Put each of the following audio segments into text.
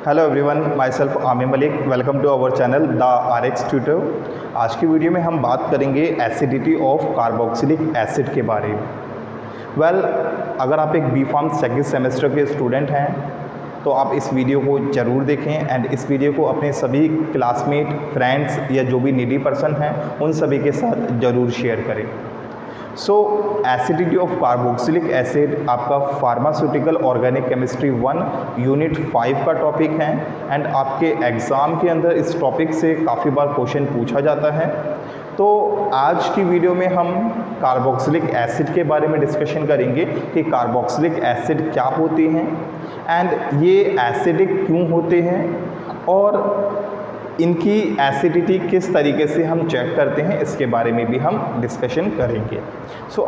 Hello everyone, myself Aamir Malik. Welcome to our channel the RX tutor. आज की video में हम बात करेंगे एसिडिटी ऑफ कार्बोक्सिलिक एसिड के बारे में। अगर आप एक B.Pharm सेकंड सेमेस्टर के स्टूडेंट हैं तो आप इस वीडियो को ज़रूर देखें एंड इस वीडियो को अपने सभी क्लासमेट, फ्रेंड्स या जो भी नीडी पर्सन हैं उन सभी के साथ ज़रूर शेयर करें। एसिडिटी ऑफ कार्बोक्सिलिक एसिड आपका फार्मास्यूटिकल ऑर्गेनिक केमिस्ट्री 1 यूनिट 5 का टॉपिक है एंड आपके एग्ज़ाम के अंदर इस टॉपिक से काफ़ी बार क्वेश्चन पूछा जाता है। तो आज की वीडियो में हम कार्बोक्सिलिक एसिड के बारे में डिस्कशन करेंगे कि कार्बोक्सिलिक एसिड क्या होते हैं एंड ये एसिडिक क्यों होते हैं और इनकी एसिडिटी किस तरीके से हम चेक करते हैं, इसके बारे में भी हम डिस्कशन करेंगे।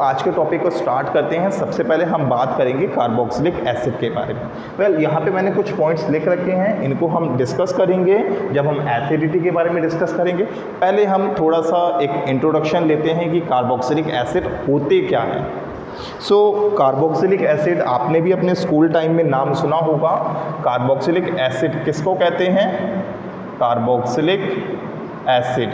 आज के टॉपिक को स्टार्ट करते हैं। सबसे पहले हम बात करेंगे कार्बोक्सिलिक एसिड के बारे में। यहाँ पे मैंने कुछ पॉइंट्स लिख रखे हैं, इनको हम डिस्कस करेंगे जब हम एसिडिटी के बारे में डिस्कस करेंगे। पहले हम थोड़ा सा एक इंट्रोडक्शन लेते हैं कि कार्बोक्सिलिक एसिड होते क्या हैं। कार्बोक्सिलिक एसिड आपने भी अपने स्कूल टाइम में नाम सुना होगा। कार्बोक्सिलिक एसिड किसको कहते हैं? कार्बोक्सिलिक एसिड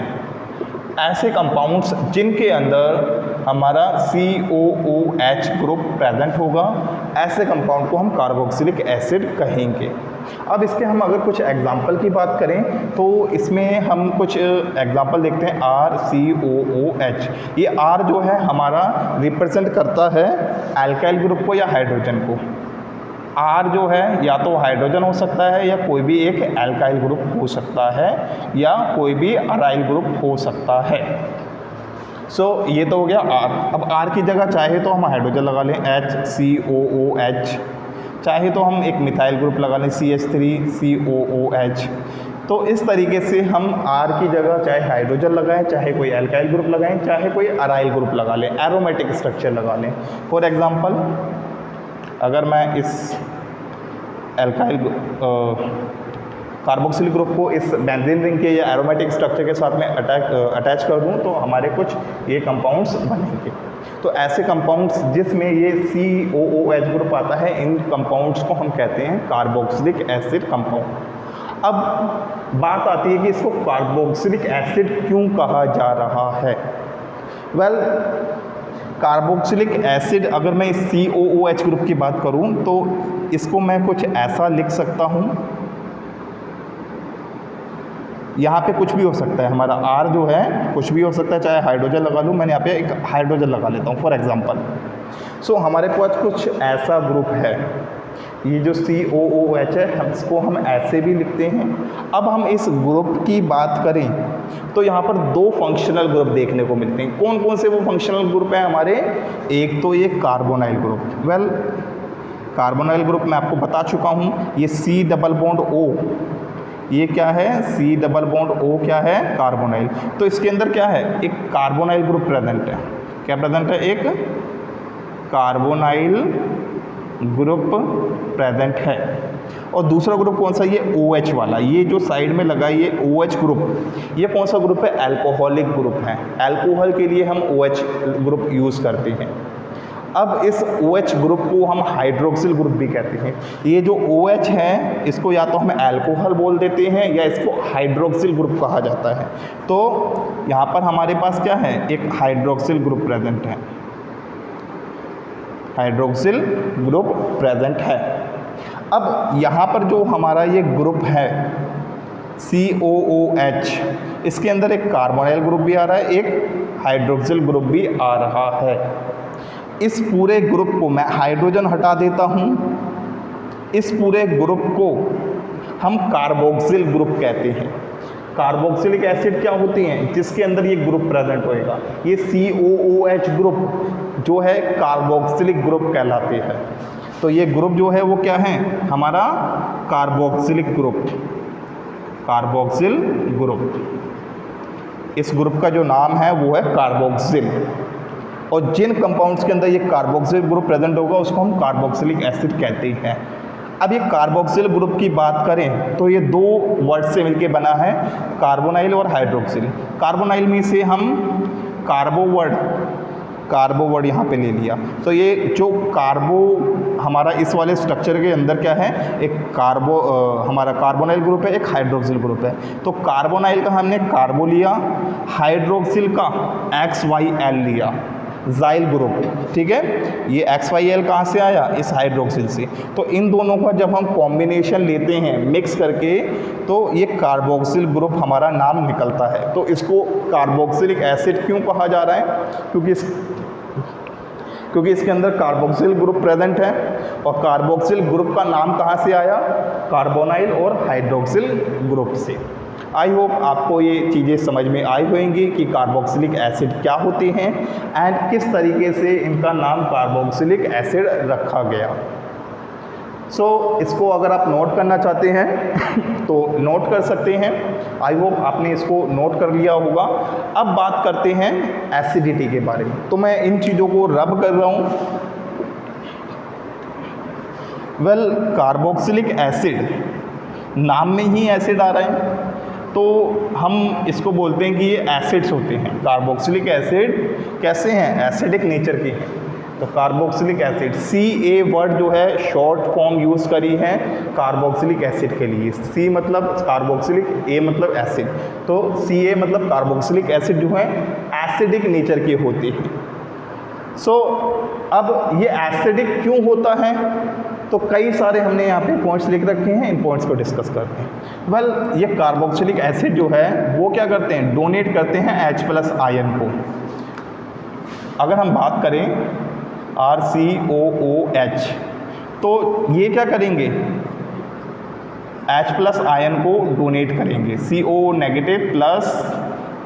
ऐसे कंपाउंड्स जिनके अंदर हमारा COOH ग्रुप प्रेजेंट होगा, ऐसे कंपाउंड को हम कार्बोक्सिलिक एसिड कहेंगे। अब इसके हम अगर कुछ एग्जांपल की बात करें तो इसमें हम कुछ एग्जांपल देखते हैं। RCOOH, ये R जो है हमारा रिप्रेजेंट करता है एल्काइल ग्रुप को या हाइड्रोजन को। R जो है या तो हाइड्रोजन हो सकता है या कोई भी एक एल्काइल ग्रुप हो सकता है या कोई भी अराइल ग्रुप हो सकता है। ये तो हो गया R। अब R की जगह चाहे तो हम हाइड्रोजन लगा लें HCOOH, चाहे तो हम एक मिथाइल ग्रुप लगा लें CH3COOH। तो इस तरीके से हम R की जगह चाहे हाइड्रोजन लगाएं, चाहे कोई एल्काइल ग्रुप लगाएं, चाहे कोई अराइल ग्रुप लगा लें, एरोमेटिक स्ट्रक्चर लगा लें। फॉर एग्जांपल, अगर मैं इस एल्काइल कार्बोक्सिलिक ग्रुप को इस बेंजीन रिंग के या एरोमेटिक स्ट्रक्चर के साथ में अटैच कर दूं तो हमारे कुछ ये कंपाउंड्स बनेंगे। तो ऐसे कंपाउंड्स जिसमें ये COOH ग्रुप आता है, इन कंपाउंड्स को हम कहते हैं कार्बोक्सिलिक एसिड कंपाउंड। अब बात आती है कि इसको कार्बोक्सिलिक एसिड क्यों कहा जा रहा है। कार्बोक्सिलिक एसिड, अगर मैं इस COOH ग्रुप की बात करूं तो इसको मैं कुछ ऐसा लिख सकता हूं। यहाँ पे कुछ भी हो सकता है, हमारा R जो है कुछ भी हो सकता है, चाहे हाइड्रोजन लगा लूँ। मैंने यहाँ पे एक हाइड्रोजन लगा लेता हूँ फॉर एग्जांपल। हमारे पास कुछ ऐसा ग्रुप है, ये जो COOH है, इसको हम ऐसे भी लिखते हैं। अब हम इस ग्रुप की बात करें तो यहाँ पर दो फंक्शनल ग्रुप देखने को मिलते हैं। कौन कौन से वो फंक्शनल ग्रुप हैं हमारे? एक तो ये कार्बोनाइल ग्रुप। कार्बोनाइल ग्रुप मैं आपको बता चुका हूँ, ये C डबल बॉन्ड O, ये क्या है? C डबल बॉन्ड O क्या है? कार्बोनाइल। तो इसके अंदर क्या है? एक कार्बोनाइल ग्रुप प्रेजेंट है। क्या प्रेजेंट है? एक कार्बोनाइल ग्रुप प्रेजेंट है। और दूसरा ग्रुप कौन सा? ये OH वाला, ये जो साइड में लगा ये OH ग्रुप, ये कौन सा ग्रुप है? अल्कोहलिक ग्रुप है। अल्कोहल के लिए हम OH ग्रुप यूज़ करते हैं। अब इस OH ग्रुप को हम हाइड्रोक्सिल ग्रुप भी कहते हैं। ये जो OH है इसको या तो हम अल्कोहल बोल देते हैं या इसको हाइड्रोक्सिल ग्रुप कहा जाता है। तो यहाँ पर हमारे पास क्या है? एक हाइड्रोक्सिल ग्रुप प्रेजेंट है। हाइड्रोक्सिल ग्रुप प्रेजेंट है। अब यहाँ पर जो हमारा ये ग्रुप है COOH, इसके अंदर एक कार्बोनाइल ग्रुप भी आ रहा है, एक हाइड्रोक्सिल ग्रुप भी आ रहा है। इस पूरे ग्रुप को मैं हाइड्रोजन हटा देता हूँ, इस पूरे ग्रुप को हम कार्बोक्सिल ग्रुप कहते हैं। कार्बोक्सिलिक एसिड क्या होती हैं? जिसके अंदर ये ग्रुप प्रेजेंट होएगा। ये COOH ग्रुप जो है कार्बोक्सिलिक ग्रुप कहलाते हैं। तो ये ग्रुप जो है वो क्या है? हमारा कार्बोक्सिलिक ग्रुप, कार्बोक्सिल ग्रुप। इस ग्रुप का जो नाम है वो है कार्बोक्सिल। और जिन कंपाउंड्स के अंदर ये कार्बोक्सिल ग्रुप प्रेजेंट होगा उसको हम कार्बोक्सिलिक एसिड कहते हैं। अब ये कार्बोक्सिल ग्रुप की बात करें तो ये दो वर्ड से मिलके बना है, कार्बोनाइल और हाइड्रोक्सिल। कार्बोनाइल में से हम कार्बो वर्ड कार्बो वर्ड यहाँ पे ले लिया। तो ये जो कार्बो हमारा इस वाले स्ट्रक्चर के अंदर क्या है, एक हमारा कार्बोनाइल ग्रुप है, एक हाइड्रोक्सिल ग्रुप है। तो कार्बोनाइल का हमने कार्बो लिया, हाइड्रोक्सिल का XYL लिया, ज़ाइल ग्रुप, ठीक है। ये XYL कहाँ से आया, इस हाइड्रोक्सिल से। तो इन दोनों का जब हम कॉम्बिनेशन लेते हैं मिक्स करके, तो ये कार्बोक्सिल ग्रुप हमारा नाम निकलता है। तो इसको कार्बोक्सिलिक एसिड क्यों कहा जा रहा है, क्योंकि इसके अंदर कार्बोक्सिल ग्रुप प्रेजेंट है। और कार्बोक्सिल ग्रुप का नाम कहाँ से आया, कार्बोनाइल और हाइड्रोक्सिल ग्रुप से। आई होप आपको ये चीज़ें समझ में आई होंगी कि कार्बोक्सिलिक एसिड क्या होते हैं एंड किस तरीके से इनका नाम कार्बोक्सिलिक एसिड रखा गया। इसको अगर आप नोट करना चाहते हैं तो नोट कर सकते हैं। आई होप आपने इसको नोट कर लिया होगा। अब बात करते हैं एसिडिटी के बारे में। तो मैं इन चीज़ों को रब कर रहा हूँ। कार्बोक्सिलिक एसिड, नाम में ही एसिड आ रहा है, तो हम इसको बोलते हैं कि ये एसिड्स होते हैं। कार्बोक्सिलिक एसिड कैसे हैं, एसिडिक नेचर के हैं। तो कार्बोक्सिलिक एसिड, CA वर्ड जो है शॉर्ट फॉर्म यूज़ करी है कार्बोक्सिलिक एसिड के लिए। C मतलब कार्बोक्सिलिक, A मतलब एसिड, तो CA मतलब कार्बोक्सिलिक एसिड जो है एसिडिक नेचर के होते हैं। अब ये एसिडिक क्यों होता है, तो कई सारे हमने यहाँ पे पॉइंट्स लिख रखे हैं, इन पॉइंट्स को डिस्कस करते हैं। ये कार्बोक्सिलिक एसिड जो है वो क्या करते हैं, डोनेट करते हैं H+ आयन को। अगर हम बात करें RCOOH, तो ये क्या करेंगे, H+ आयन को डोनेट करेंगे, CO नेगेटिव प्लस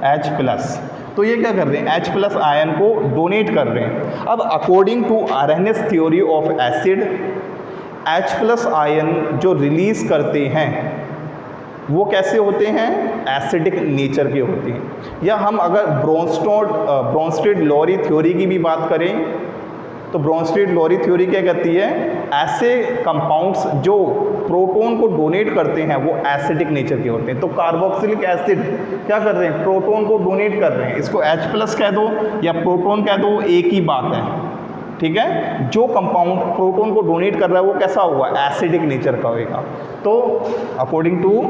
H+। तो ये क्या कर रहे हैं, H+ आयन को डोनेट कर रहे हैं। अब according to Arrhenius theory of acid, H+ ion जो रिलीज़ करते हैं वो कैसे होते हैं, एसिडिक नेचर के होते हैं। या हम अगर ब्रोंस्टेड-लॉरी थ्योरी की भी बात करें, तो ब्रोंस्टेड-लॉरी थ्योरी क्या कहती है, ऐसे कंपाउंड्स जो प्रोटॉन को डोनेट करते हैं वो एसिडिक नेचर के होते हैं। तो कार्बोक्सिलिक एसिड क्या कर रहे हैं, प्रोटॉन को डोनेट कर रहे हैं। इसको H+ कह दो या प्रोटॉन कह दो, एक ही बात है, ठीक है। जो कंपाउंड प्रोटॉन को डोनेट कर रहा है वो कैसा होगा, एसिडिक नेचर का होगा। तो according to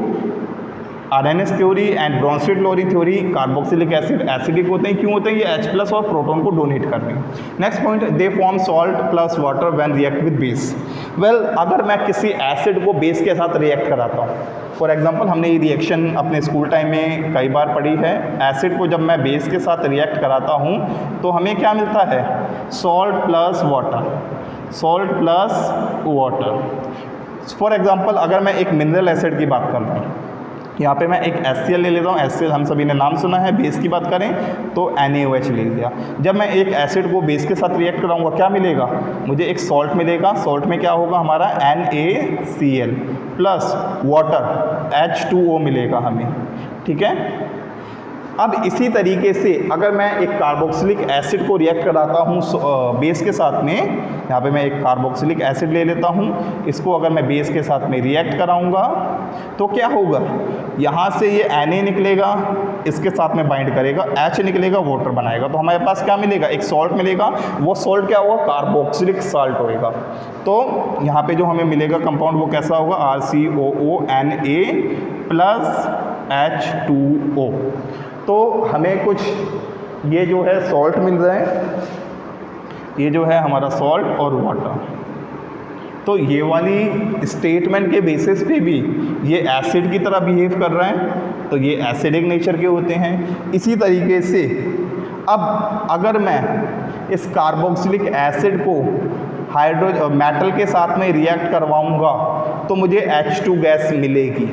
Arrhenius theory and Bronsted Lowry theory, carboxylic acid acidic होते हैं। क्यों होते हैं, ये H+ और प्रोटॉन को डोनेट कर रहे हैं। Next point, they form salt plus water when react with base. अगर मैं किसी एसिड को बेस के साथ रिएक्ट कराता हूँ, फॉर एग्जाम्पल हमने ये रिएक्शन अपने स्कूल टाइम में कई बार पढ़ी है। एसिड को जब मैं बेस के साथ रिएक्ट कराता हूँ तो हमें क्या मिलता है, salt plus water, salt plus water. For example अगर मैं एक मिनरल एसिड की बात कर रहा हूँ, यहाँ पे मैं एक HCl ले लेता हूँ। HCl हम सभी ने नाम सुना है। बेस की बात करें तो NaOH ले लिया। जब मैं एक एसिड को बेस के साथ रिएक्ट कराऊंगा क्या मिलेगा, मुझे एक सॉल्ट मिलेगा। सॉल्ट में क्या होगा हमारा, NaCl प्लस वाटर H2O मिलेगा हमें, ठीक है। अब इसी तरीके से अगर मैं एक कार्बोक्सिलिक एसिड को रिएक्ट कराता हूँ बेस के साथ में, यहाँ पे मैं एक कार्बोक्सिलिक एसिड ले लेता हूँ, इसको अगर मैं बेस के साथ में रिएक्ट कराऊंगा तो क्या होगा, यहाँ से ये Na निकलेगा, इसके साथ में बाइंड करेगा, H निकलेगा, वाटर बनाएगा। तो हमारे पास क्या मिलेगा, एक सॉल्ट मिलेगा। वो सॉल्ट क्या होगा, कार्बोक्सिलिक सॉल्ट होएगा। तो यहाँ पे जो हमें मिलेगा कंपाउंड वो कैसा होगा, RCOONA प्लस H2O। तो हमें कुछ ये जो है सॉल्ट मिल रहा है, ये जो है हमारा सॉल्ट और वाटर। तो ये वाली स्टेटमेंट के बेसिस पे भी ये एसिड की तरह बिहेव कर रहा है, तो ये एसिडिक नेचर के होते हैं। इसी तरीके से अब अगर मैं इस कार्बोक्सिलिक एसिड को मेटल के साथ में रिएक्ट करवाऊंगा तो मुझे H2 गैस मिलेगी।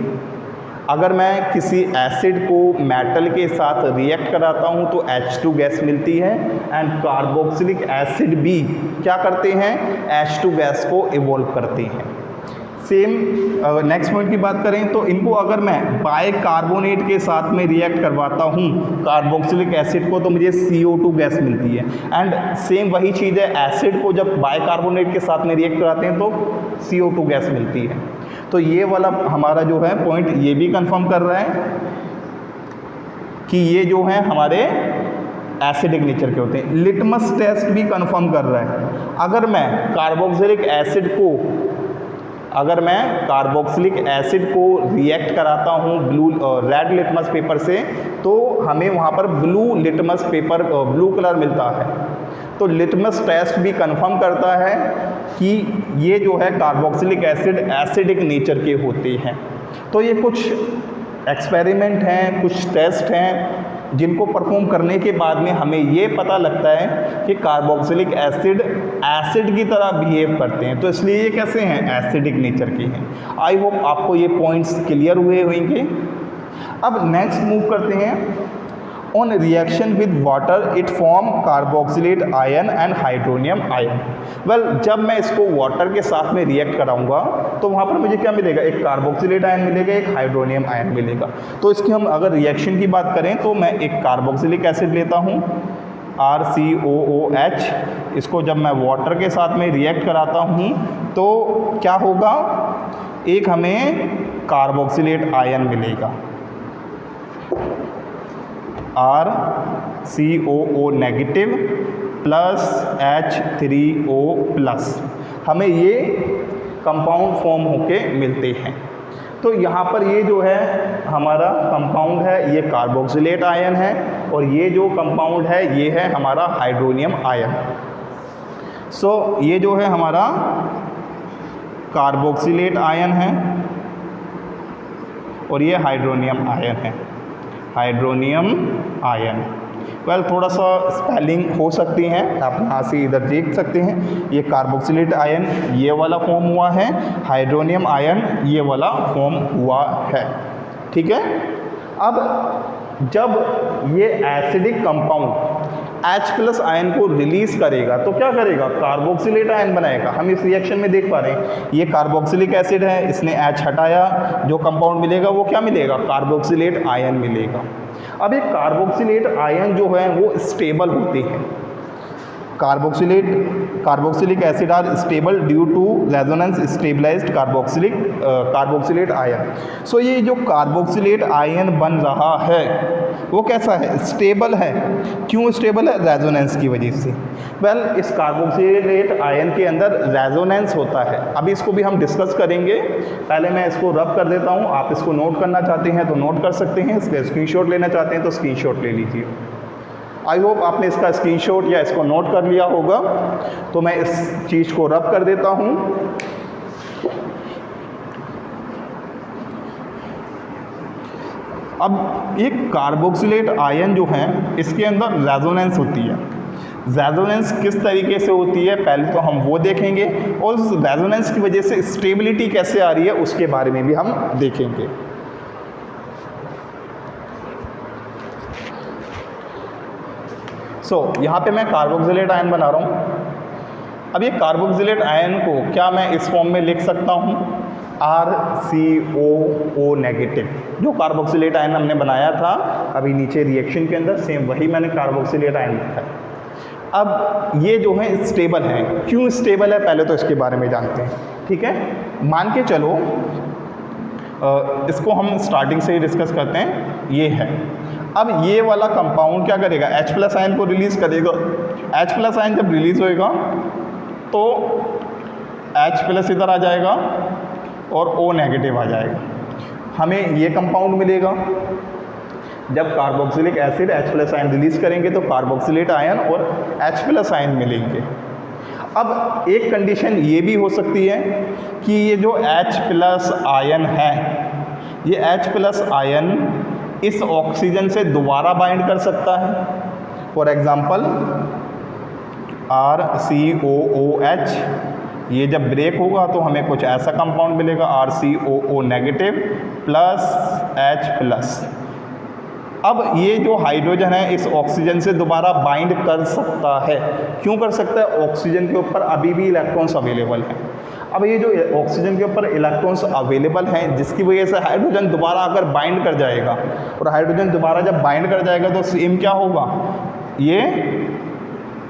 अगर मैं किसी एसिड को मेटल के साथ रिएक्ट कराता हूं तो H2 गैस मिलती है। एंड कार्बोक्सिलिक एसिड भी क्या करते हैं, H2 गैस को इवॉल्व करते हैं। सेम नेक्स्ट पॉइंट की बात करें तो इनको अगर मैं बाइकार्बोनेट के साथ में रिएक्ट करवाता हूँ कार्बोक्सिलिक एसिड को, तो मुझे CO2 गैस मिलती है। एंड सेम वही चीज़ है, एसिड को जब बाइकार्बोनेट के साथ में रिएक्ट कराते हैं तो CO2 गैस मिलती है। तो ये वाला हमारा जो है पॉइंट ये भी कंफर्म कर रहा है कि ये जो है हमारे एसिडिक नेचर के होते हैं। लिटमस टेस्ट भी कंफर्म कर रहा है, अगर मैं कार्बोक्सिलिक एसिड को रिएक्ट कराता हूँ रेड लिटमस पेपर से, तो हमें वहाँ पर ब्लू कलर मिलता है। तो लिटमस टेस्ट भी कंफर्म करता है कि ये जो है कार्बोक्सिलिक एसिड एसिडिक नेचर के होते हैं। तो ये कुछ एक्सपेरिमेंट हैं, कुछ टेस्ट हैं जिनको परफॉर्म करने के बाद में हमें ये पता लगता है कि कार्बोक्सिलिक एसिड की तरह बिहेव करते हैं। तो इसलिए ये कैसे हैं, एसिडिक नेचर के हैं। आई होप आपको ये पॉइंट्स क्लियर हुए होंगे। अब नेक्स्ट मूव करते हैं। On reaction with water it form carboxylate ion and hydronium ion. Well, जब मैं इसको वाटर के साथ में रिएक्ट कराऊंगा तो वहाँ पर मुझे क्या मिलेगा, एक कार्बोक्सिलेट आयन मिलेगा, एक हाइड्रोनियम आयन मिलेगा। तो इसकी हम अगर रिएक्शन की बात करें तो मैं एक कार्बोक्सिलिक एसिड लेता हूँ RCOOH। इसको जब मैं वाटर के साथ में रिएक्ट कराता हूँ तो क्या होगा, एक हमें कार्बोक्सिलेट आयन मिलेगा RCOO negative plus H3O plus, हमें ये कंपाउंड फॉर्म होके मिलते हैं। तो यहाँ पर ये जो है हमारा कंपाउंड है, ये कार्बोक्सिलेट आयन है, और ये जो कंपाउंड है ये है हमारा हाइड्रोनियम आयन। सो ये जो है हमारा कार्बोक्सिलेट आयन है और ये हाइड्रोनियम आयन है, हाइड्रोनियम आयन। वेल, थोड़ा सा स्पेलिंग हो सकती हैं, आप यहाँ से इधर देख सकते हैं। ये कार्बोक्सिलेट आयन ये वाला फॉर्म हुआ है, हाइड्रोनियम आयन ये वाला फॉर्म हुआ है। ठीक है। अब जब ये एसिडिक कंपाउंड H+ आयन को रिलीज करेगा तो क्या करेगा, कार्बोक्सिलेट आयन बनाएगा। हम इस रिएक्शन में देख पा रहे हैं ये कार्बोक्सिलिक एसिड है, इसने H हटाया, जो कंपाउंड मिलेगा वो क्या मिलेगा, कार्बोक्सिलेट आयन मिलेगा। अब ये कार्बोक्सिलेट आयन जो है वो स्टेबल होते हैं। Carboxylic acid are stable due to resonance stabilized carboxylate ion. So ये जो कार्बोक्सिलेट आयन बन रहा है वो कैसा है, स्टेबल है। क्यों स्टेबल है, रेजोनेंस की वजह से। वेल, इस कार्बोक्सिलेट आयन के अंदर रेजोनेंस होता है, अभी इसको भी हम डिस्कस करेंगे। पहले मैं इसको रब कर देता हूँ, आप इसको नोट करना चाहते हैं तो नोट कर सकते हैं, इसका स्क्रीनशॉट लेना चाहते हैं तो स्क्रीनशॉट ले लीजिए। आई होप आपने इसका स्क्रीनशॉट या इसको नोट कर लिया होगा। तो मैं इस चीज़ को रब कर देता हूँ। अब ये कार्बोक्सिलेट आयन जो है इसके अंदर रेजोनेंस होती है। रेजोनेंस किस तरीके से होती है पहले तो हम वो देखेंगे, और उस रेजोनेंस की वजह से स्टेबिलिटी कैसे आ रही है उसके बारे में भी हम देखेंगे। यहाँ पे मैं कार्बोक्सिलेट आयन बना रहा हूँ। अब ये कार्बोक्सिलेट आयन को क्या मैं इस फॉर्म में लिख सकता हूँ, RCOO नेगेटिव। जो कार्बोक्सिलेट आयन हमने बनाया था अभी नीचे रिएक्शन के अंदर, सेम वही मैंने कार्बोक्सिलेट आयन लिखा है। अब ये जो है स्टेबल है। क्यों स्टेबल है पहले तो इसके बारे में जानते हैं। ठीक है, मान के चलो इसको हम स्टार्टिंग से ही डिस्कस करते हैं। ये है, अब ये वाला कंपाउंड क्या करेगा, H+ आयन को रिलीज़ करेगा। H+ आयन जब रिलीज़ होएगा तो H+ इधर आ जाएगा और O नेगेटिव आ जाएगा, हमें ये कंपाउंड मिलेगा। जब carboxylic acid H+ ion release करेंगे तो कार्बोक्सिलेट आयन और H+ आयन मिलेंगे। अब एक कंडीशन ये भी हो सकती है कि ये जो H+ आयन है, ये H+ आयन इस ऑक्सीजन से दोबारा बाइंड कर सकता है। फॉर एग्ज़ाम्पल RCOOH, ये जब ब्रेक होगा तो हमें कुछ ऐसा कंपाउंड मिलेगा RCOO नेगेटिव प्लस H+। अब ये जो हाइड्रोजन है इस ऑक्सीजन से दोबारा बाइंड कर सकता है। क्यों कर सकता है, ऑक्सीजन के ऊपर अभी भी इलेक्ट्रॉन्स अवेलेबल हैं। अब ये जो ऑक्सीजन के ऊपर इलेक्ट्रॉन्स अवेलेबल हैं जिसकी वजह से हाइड्रोजन दोबारा अगर बाइंड कर जाएगा, और हाइड्रोजन दोबारा जब बाइंड कर जाएगा तो सेम क्या होगा, ये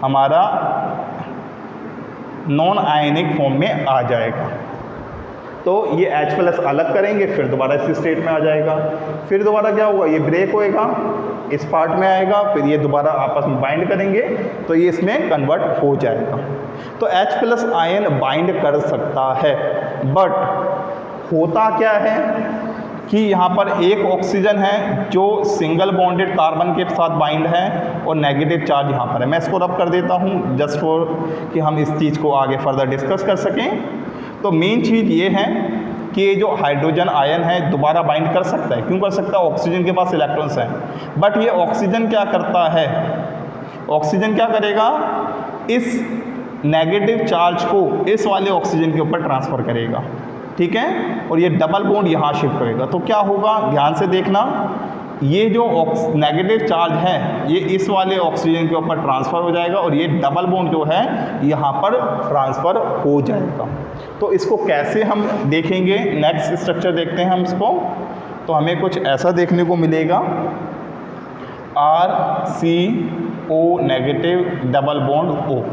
हमारा नॉन आयनिक फॉर्म में आ जाएगा। तो ये H+ अलग करेंगे, फिर दोबारा इसी स्टेट में आ जाएगा। फिर दोबारा क्या होगा, ये ब्रेक होएगा, इस पार्ट में आएगा, फिर ये दोबारा आपस में बाइंड करेंगे तो ये इसमें कन्वर्ट हो जाएगा। तो H+ आयन बाइंड कर सकता है, बट होता क्या है कि यहाँ पर एक ऑक्सीजन है जो सिंगल बॉन्डेड कार्बन के साथ बाइंड है और नेगेटिव चार्ज यहाँ पर है। मैं इसको रब कर देता हूँ जस्ट फॉर कि हम इस चीज़ को आगे फर्दर डिस्कस कर सकें। तो मेन चीज़ ये है कि ये जो हाइड्रोजन आयन है दोबारा बाइंड कर सकता है। क्यों कर सकता है? ऑक्सीजन के पास इलेक्ट्रॉन्स हैं, बट ये ऑक्सीजन क्या करता है, ऑक्सीजन क्या करेगा, इस नेगेटिव चार्ज को इस वाले ऑक्सीजन के ऊपर ट्रांसफ़र करेगा, ठीक है, और ये डबल बॉन्ड यहाँ शिफ्ट होएगा। तो क्या होगा, ध्यान से देखना, ये जो नेगेटिव चार्ज है ये इस वाले ऑक्सीजन के ऊपर ट्रांसफ़र हो जाएगा और ये डबल बॉन्ड जो है यहाँ पर ट्रांसफ़र हो जाएगा। तो इसको कैसे हम देखेंगे, नेक्स्ट स्ट्रक्चर देखते हैं हम इसको। तो हमें कुछ ऐसा देखने को मिलेगा, RCO negative double bond O।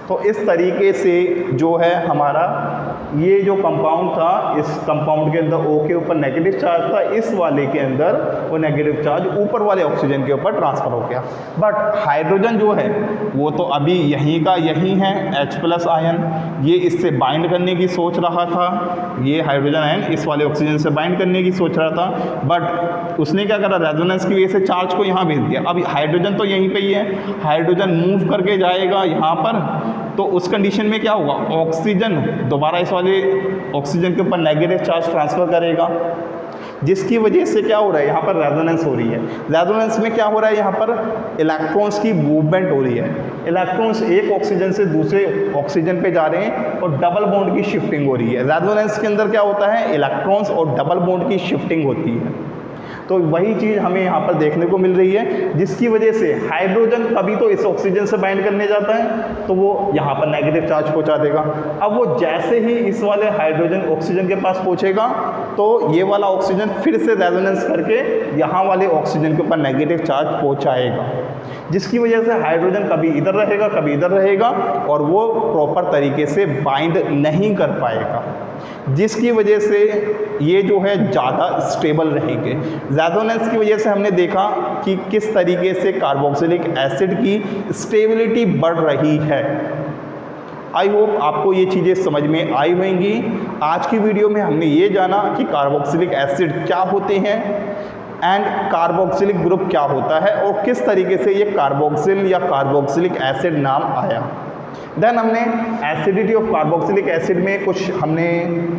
तो इस तरीके से जो है हमारा ये जो कंपाउंड था, इस कंपाउंड के अंदर O के ऊपर नेगेटिव चार्ज था, इस वाले के अंदर वो नेगेटिव चार्ज ऊपर वाले ऑक्सीजन के ऊपर ट्रांसफ़र हो गया। बट हाइड्रोजन जो है वो तो अभी यहीं का यहीं है, H+ आयन, ये इससे बाइंड करने की सोच रहा था, ये हाइड्रोजन आयन इस वाले ऑक्सीजन से बाइंड करने की सोच रहा था, बट उसने क्या करा, रेजोनेंस की वजह से चार्ज को यहाँ भेज दिया। अब हाइड्रोजन तो यहीं पे ही है, हाइड्रोजन मूव करके जाएगा यहाँ पर, तो उस कंडीशन में क्या होगा, ऑक्सीजन दोबारा इस वाले ऑक्सीजन के ऊपर नेगेटिव चार्ज ट्रांसफ़र करेगा, जिसकी वजह से क्या हो रहा है, यहाँ पर रेजोनेंस हो रही है। रेजोनेंस में क्या हो रहा है, यहाँ पर इलेक्ट्रॉन्स की मूवमेंट हो रही है, इलेक्ट्रॉन्स एक ऑक्सीजन से दूसरे ऑक्सीजन पे जा रहे हैं और डबल बॉन्ड की शिफ्टिंग हो रही है। रेजोनेंस के अंदर क्या होता है, इलेक्ट्रॉन्स और डबल बॉन्ड की शिफ्टिंग होती है। तो वही चीज़ हमें यहाँ पर देखने को मिल रही है, जिसकी वजह से हाइड्रोजन कभी तो इस ऑक्सीजन से बाइंड करने जाता है तो वो यहाँ पर नेगेटिव चार्ज पहुँचा देगा। अब वो जैसे ही इस वाले हाइड्रोजन ऑक्सीजन के पास पहुँचेगा तो ये वाला ऑक्सीजन फिर से रेजोनेंस करके यहाँ वाले ऑक्सीजन के ऊपर नेगेटिव चार्ज पहुँचाएगा, जिसकी वजह से हाइड्रोजन कभी इधर रहेगा कभी इधर रहेगा और वो प्रॉपर तरीके से बाइंड नहीं कर पाएगा, जिसकी वजह से ये जो है ज़्यादा स्टेबल रहेंगे। रेजोनेंस की वजह से हमने देखा कि किस तरीके से कार्बोक्सिलिक एसिड की स्टेबिलिटी बढ़ रही है। आई होप आपको ये चीज़ें समझ में आई होंगी। आज की वीडियो में हमने ये जाना कि कार्बोक्सिलिक एसिड क्या होते हैं एंड कार्बोक्सिलिक ग्रुप क्या होता है और किस तरीके से ये कार्बोक्सिल या कार्बोक्सिलिक एसिड नाम आया। देन हमने एसिडिटी ऑफ कार्बोक्सिलिक एसिड में कुछ हमने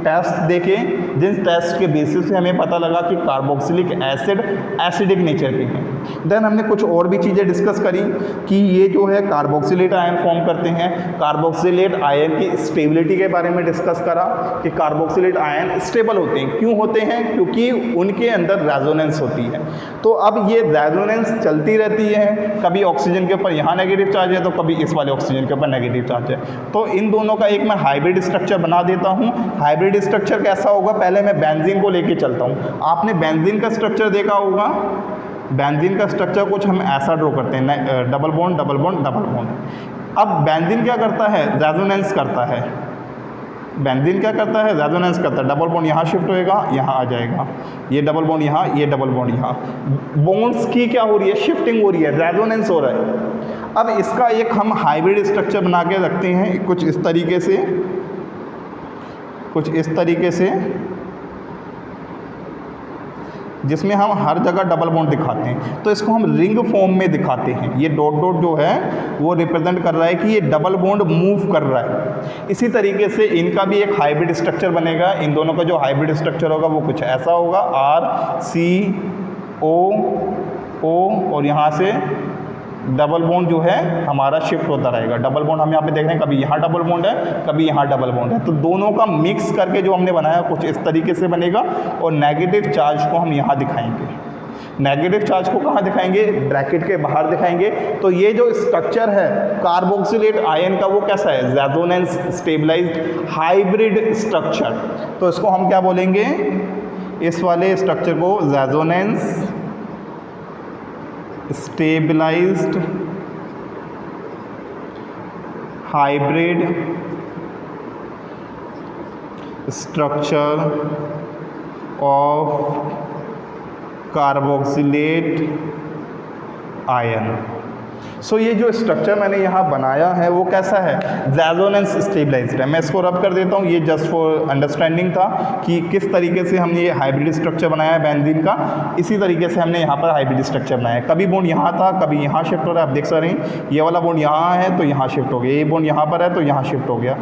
टेस्ट देखे, जिन टेस्ट के बेसिस से हमें पता लगा कि कार्बोक्सिलिक एसिड एसिडिक नेचर के हैं। देन हमने कुछ और भी चीज़ें डिस्कस करी कि ये जो है कार्बोक्सिलेट आयन फॉर्म करते हैं, कार्बोक्सिलेट आयन की स्टेबिलिटी के बारे में डिस्कस करा कि कार्बोक्सिलेट आयन स्टेबल होते हैं। क्यों होते हैं? क्योंकि उनके अंदर रेजोनेंस होती है। तो अब ये रेजोनेंस चलती रहती है, कभी ऑक्सीजन के ऊपर यहाँ नेगेटिव चार्ज है तो कभी इस वाले ऑक्सीजन के ऊपर नेगेटिव चार्ज है। तो इन दोनों का एक मैं हाइब्रिड स्ट्रक्चर बना देता हूँ। हाइब्रिड स्ट्रक्चर कैसा होगा, पहले मैं बेंजीन को लेके चलता हूँ। आपने बेंजीन का स्ट्रक्चर देखा होगा, बेंजीन का स्ट्रक्चर कुछ हम ऐसा ड्रॉ करते हैं, double bond double bond double bond. अब बेंजीन क्या करता है, रेजोनेंस करता है। बेंजीन क्या करता है, रेजोनेंस करता है। डबल बॉन्ड यहाँ शिफ्ट होएगा, यहाँ आ जाएगा, ये डबल बॉन्ड यहाँ, ये डबल बॉन्ड यहाँ। बॉन्ड्स की क्या हो रही है, शिफ्टिंग हो रही है, रेजोनेंस हो रहा है। अब इसका एक हम हाइब्रिड स्ट्रक्चर बना के रखते हैं, कुछ इस तरीके से, कुछ इस तरीके से, जिसमें हम हर जगह डबल बॉन्ड दिखाते हैं। तो इसको हम रिंग फॉर्म में दिखाते हैं। ये डॉट डॉट जो है वो रिप्रेजेंट कर रहा है कि ये डबल बॉन्ड मूव कर रहा है। इसी तरीके से इनका भी एक हाइब्रिड स्ट्रक्चर बनेगा। इन दोनों का जो हाइब्रिड स्ट्रक्चर होगा वो कुछ ऐसा होगा, RCO और यहाँ से डबल बॉन्ड जो है हमारा शिफ्ट होता रहेगा। डबल बॉन्ड हम यहाँ पे देख रहे हैं, कभी यहाँ डबल बॉन्ड है कभी यहाँ डबल बॉन्ड है। तो दोनों का मिक्स करके जो हमने बनाया कुछ इस तरीके से बनेगा। और नेगेटिव चार्ज को हम यहाँ दिखाएंगे। नेगेटिव चार्ज को कहाँ दिखाएंगे, ब्रैकेट के बाहर दिखाएंगे। तो ये जो स्ट्रक्चर है कार्बोक्सिलेट आयन का वो कैसा है, रेजोनेंस स्टेबलाइज्ड हाइब्रिड स्ट्रक्चर। तो इसको हम क्या बोलेंगे, इस वाले स्ट्रक्चर को resonance stabilized hybrid structure of carboxylate ion. So ये जो स्ट्रक्चर मैंने यहाँ बनाया है वो कैसा है, रेजोनेंस स्टेबलाइज्ड है। मैं इसको रब कर देता हूँ, ये जस्ट फॉर अंडरस्टैंडिंग था कि किस तरीके से हमने ये हाइब्रिड स्ट्रक्चर बनाया है बेंजीन का, इसी तरीके से हमने यहाँ पर हाइब्रिड स्ट्रक्चर बनाया है। कभी बॉन्ड यहाँ था, कभी यहाँ शिफ्ट हो रहा है। आप देख सकते हैं ये वाला बॉन्ड यहाँ है तो यहाँ शिफ्ट हो गया, ये बॉन्ड यहाँ पर है तो यहाँ शिफ्ट हो गया।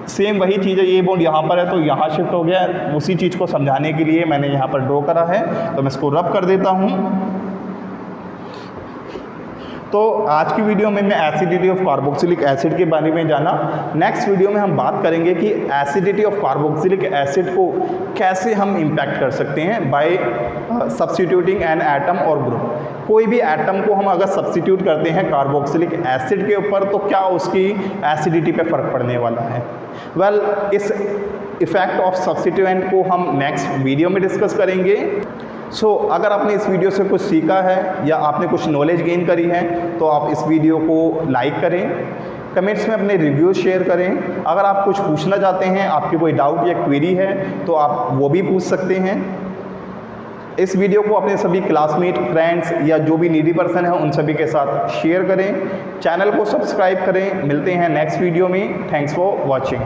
सेम वही चीज़ है, ये बॉन्ड यहाँ पर है तो यहाँ शिफ्ट हो गया। उसी चीज़ को समझाने के लिए मैंने यहाँ पर ड्रॉ करा है, तो मैं इसको रब कर देता हूँ। तो आज की वीडियो में मैं एसिडिटी ऑफ कार्बोक्सिलिक एसिड के बारे में जाना। नेक्स्ट वीडियो में हम बात करेंगे कि एसिडिटी ऑफ कार्बोक्सिलिक एसिड को कैसे हम इम्पैक्ट कर सकते हैं बाय सब्स्टिट्यूटिंग एन एटम और ग्रुप। कोई भी एटम को हम अगर सब्स्टिट्यूट करते हैं कार्बोक्सिलिक एसिड के ऊपर तो क्या उसकी एसिडिटी पे फ़र्क पड़ने वाला है। वेल, इस इफ़ेक्ट ऑफ सब्स्टिट्यूएंट को हम नेक्स्ट वीडियो में डिस्कस करेंगे। अगर आपने इस वीडियो से कुछ सीखा है या आपने कुछ नॉलेज गेन करी है तो आप इस वीडियो को लाइक करें, कमेंट्स में अपने रिव्यूज़ शेयर करें। अगर आप कुछ पूछना चाहते हैं, आपकी कोई डाउट या क्वेरी है तो आप वो भी पूछ सकते हैं। इस वीडियो को अपने सभी क्लासमेट, फ्रेंड्स या जो भी नीडी पर्सन है उन सभी के साथ शेयर करें। चैनल को सब्सक्राइब करें। मिलते हैं नेक्स्ट वीडियो में। Thanks for watching.